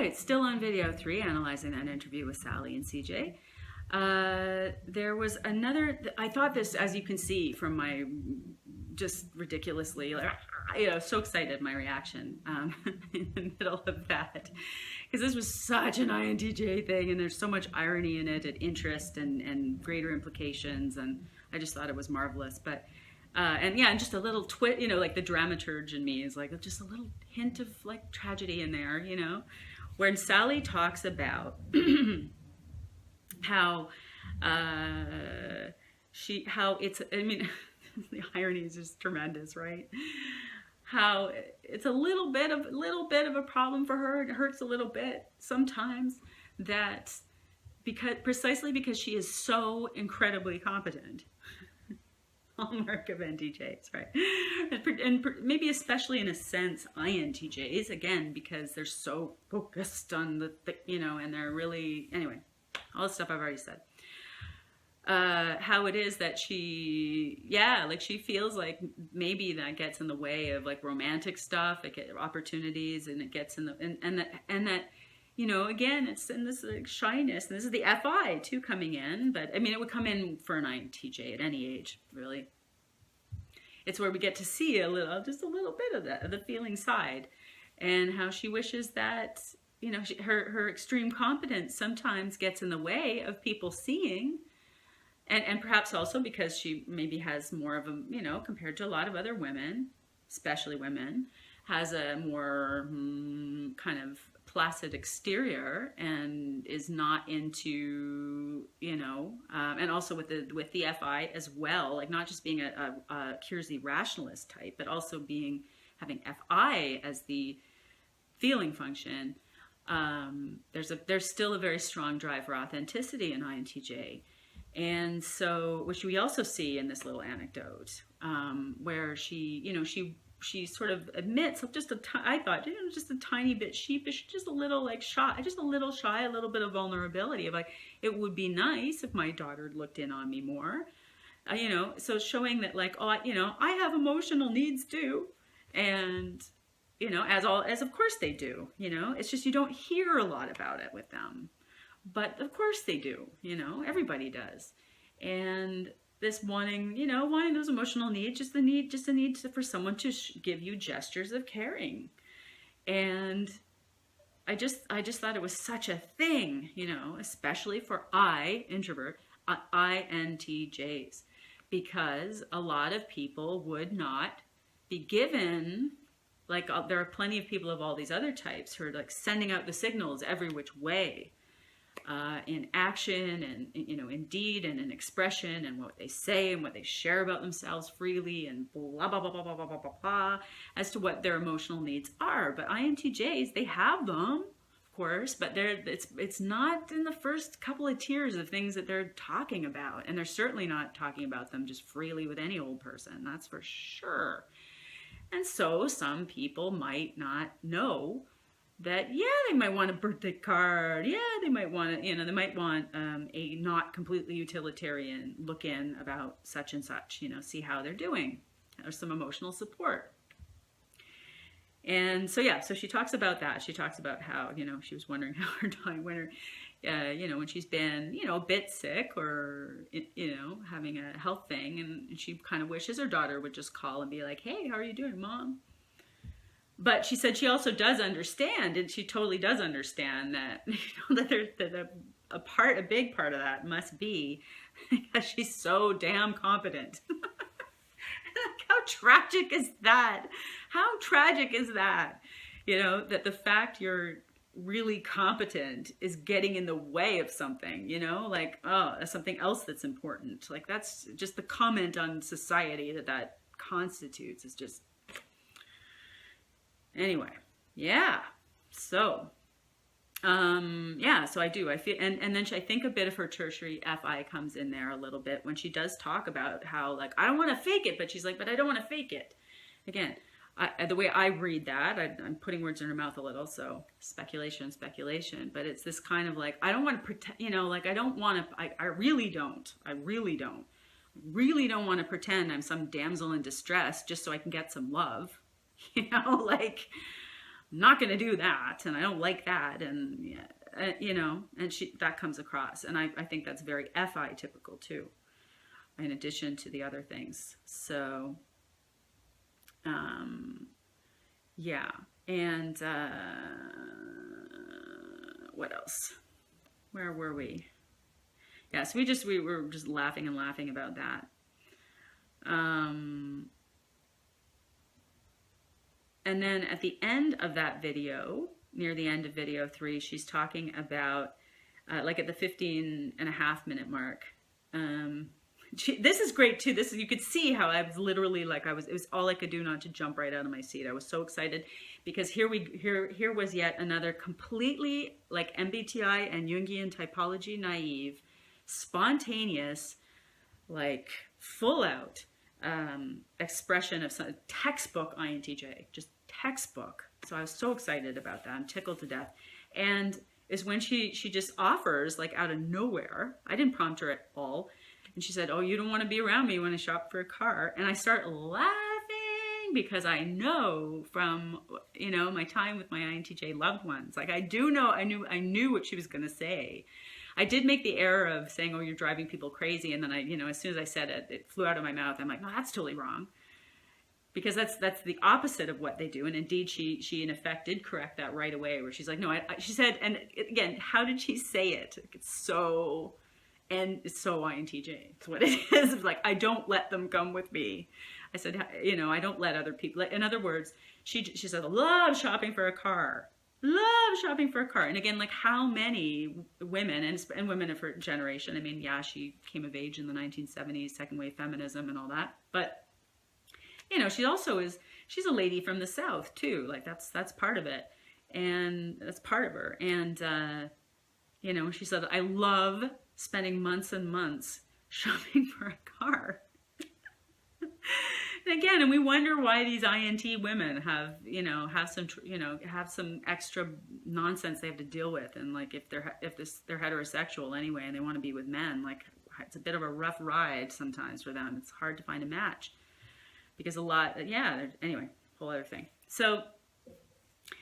right, still on video 3, analyzing that interview with Sallie and CJ. There was another, I thought this, as you can see from my just ridiculously, so excited, my reaction in the middle of that. Because this was such an INTJ thing, and there's so much irony in it, and interest, and greater implications, and I just thought it was marvelous. But, and just a little twist, like the dramaturge in me is like, just a little hint of like tragedy in there, when Sallie talks about how the irony is just tremendous, right? How it's a little bit of a problem for her. It hurts a little bit sometimes, that precisely because she is so incredibly competent. Hallmark of NTJs, right? And maybe especially in a sense INTJs, again, because they're so focused on the and they're really, anyway, all the stuff I've already said. How it is that she feels like maybe that gets in the way of like romantic stuff, like opportunities, and it gets in the, and that, again, it's in this like shyness, and this is the FI too coming in, but I mean, it would come in for an INTJ at any age, really. It's where we get to see just a little bit of the feeling side, and how she wishes that, her extreme competence sometimes gets in the way of people seeing. And perhaps also because she maybe has more of a, compared to a lot of other women, especially women, has a more kind of placid exterior, and is not into, and also with the FI as well, like not just being a Kiersey rationalist type, but also having FI as the feeling function. There's still a very strong drive for authenticity in INTJ. And so, which we also see in this little anecdote, where she sort of admits I thought, just a tiny bit sheepish, just a little like shy, a little bit of vulnerability of like, it would be nice if my daughter looked in on me more, so showing that like, I have emotional needs too. And, as of course they do, it's just, you don't hear a lot about it with them. But of course they do, everybody does. And this wanting those emotional needs, just a need for someone to give you gestures of caring. And I just thought it was such a thing, especially for INTJs, because a lot of people would not be given, like, there are plenty of people of all these other types who are like sending out the signals every which way. In action and, in deed and in expression, and what they say and what they share about themselves freely, and blah, blah, blah, blah, blah, blah, blah, blah, blah, as to what their emotional needs are. But INTJs, they have them, of course, but it's not in the first couple of tiers of things that they're talking about. And they're certainly not talking about them just freely with any old person, that's for sure. And so some people might not know that, they might want a birthday card. They might want they might want a not completely utilitarian look in about such and such, see how they're doing, or some emotional support. And so, so she talks about that. She talks about how, she was wondering how her daughter, when she's been, a bit sick or, having a health thing, and she kind of wishes her daughter would just call and be like, hey, how are you doing, Mom? But she said she also does understand, and she totally does understand that, that a big part of that must be because she's so damn competent. How tragic is that? How tragic is that? That the fact you're really competent is getting in the way of something, like, something else that's important. Like, that's just the comment on society that constitutes is just... Anyway, so, so I feel, and then I think a bit of her tertiary FI comes in there a little bit when she does talk about how, like, I don't want to fake it, but she's like, but I don't want to fake it. Again, the way I read that, I'm putting words in her mouth a little, so speculation, but it's this kind of like, I don't want to pretend, like, I don't want to, I really don't want to pretend I'm some damsel in distress just so I can get some love. Like, not going to do that, and I don't like that, and you know, and that comes across, and I think that's very FI typical too, in addition to the other things. So yeah, and what else? Where were we? Yeah, so we were just laughing and laughing about that. And then at the end of that video, near the end of video 3, she's talking about, like at the 15.5-minute mark. This is great too. You could see how I was literally like, it was all I could do not to jump right out of my seat. I was so excited because here was yet another completely like MBTI and Jungian typology naive, spontaneous, like full out expression of some textbook INTJ, just textbook. So I was so excited about that. I'm tickled to death. And is when she just offers, like out of nowhere, I didn't prompt her at all, and she said, oh, you don't want to be around me when I shop for a car. And I start laughing because I know from, you know, my time with my INTJ loved ones, like I knew what she was going to say. I did make the error of saying, oh, you're driving people crazy. And then as soon as I said it, it flew out of my mouth. I'm like, no, that's totally wrong. Because that's the opposite of what they do. And indeed, she in effect did correct that right away, where she's like, no, she said, and again, how did she say it? It's so INTJ. It's what it is. It's like, I don't let them come with me. I said, you know, I don't let other people, in other words, she said, I love shopping for a car. Love shopping for a car. And again, like how many women and women of her generation, I mean, yeah, she came of age in the 1970s, second wave feminism and all that. But, you know, she's a lady from the South too. Like that's part of it. And that's part of her. And, you know, she said, I love spending months and months shopping for a car. And again, and we wonder why these INT women have some extra nonsense they have to deal with, and like if they're heterosexual anyway and they want to be with men, like it's a bit of a rough ride sometimes for them. It's hard to find a match because anyway, whole other thing. So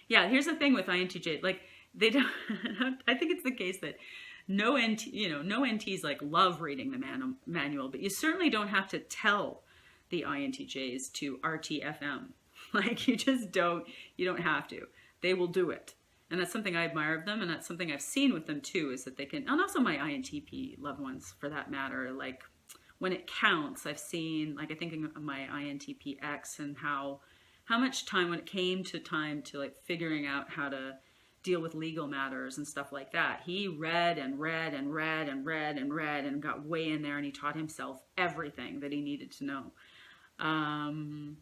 yeah, here's the thing with INTJ, like they don't. I think it's the case that no NTs like love reading the manual, but you certainly don't have to tell the INTJs to RTFM. Like you don't have to. They will do it. And that's something I admire of them, and that's something I've seen with them too, is that they can, and also my INTP loved ones for that matter, like when it counts, I've seen, like I think of my INTP X and how much time when it came to time to like figuring out how to deal with legal matters and stuff like that. He read and read and read and read and read and got way in there, and he taught himself everything that he needed to know.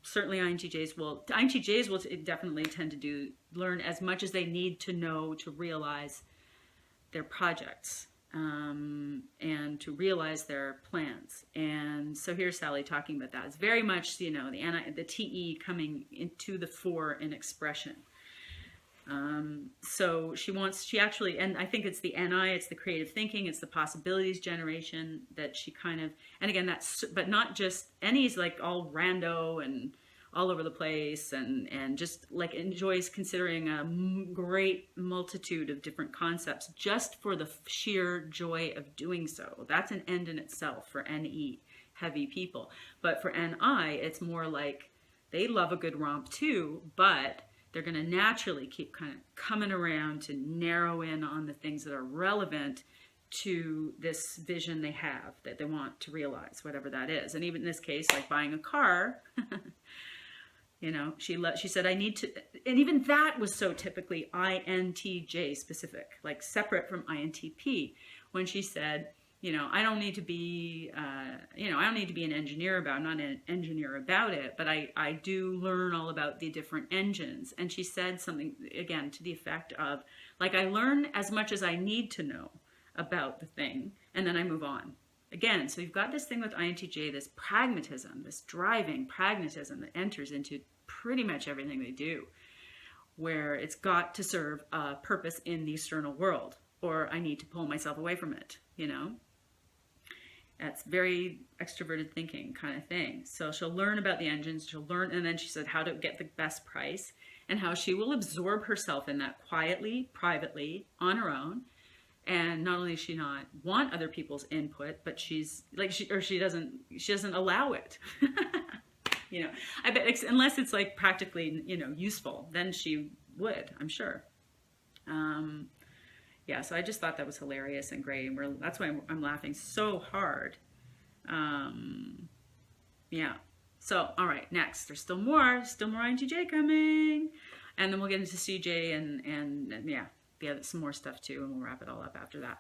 Certainly INTJs will definitely tend to learn as much as they need to know to realize their projects, and to realize their plans. And so here's Sallie talking about that. It's very much, you know, the TE coming into the fore in expression. So she actually, and I think it's the NI, it's the creative thinking, it's the possibilities generation that she kind of, and again, but not just, NI's like all rando and all over the place and just like enjoys considering a great multitude of different concepts just for the sheer joy of doing so. That's an end in itself for NE heavy people. But for NI, it's more like they love a good romp too, but they're going to naturally keep kind of coming around to narrow in on the things that are relevant to this vision they have that they want to realize, whatever that is. And even in this case, like buying a car, you know, she said, I need to, and even that was so typically INTJ specific, like separate from INTP, when she said, you know, I don't need to be, I don't need to be an engineer I'm not an engineer about it, but I do learn all about the different engines. And she said something, again, to the effect of, like, I learn as much as I need to know about the thing, and then I move on. Again, so you've got this thing with INTJ, this pragmatism, this driving pragmatism that enters into pretty much everything they do, where it's got to serve a purpose in the external world, or I need to pull myself away from it, you know? That's very extroverted thinking kind of thing. So she'll learn about the engines, she'll learn, and then she said how to get the best price. and how she will absorb herself in that quietly, privately, on her own. And not only does she not want other people's input, but she doesn't allow it. You know, I bet unless it's like practically, you know, useful, then she would, I'm sure. Yeah, so I just thought that was hilarious and great, and that's why I'm laughing so hard. Yeah. So, all right, next. There's still more INTJ coming, and then we'll get into CJ and yeah, some more stuff too, and we'll wrap it all up after that.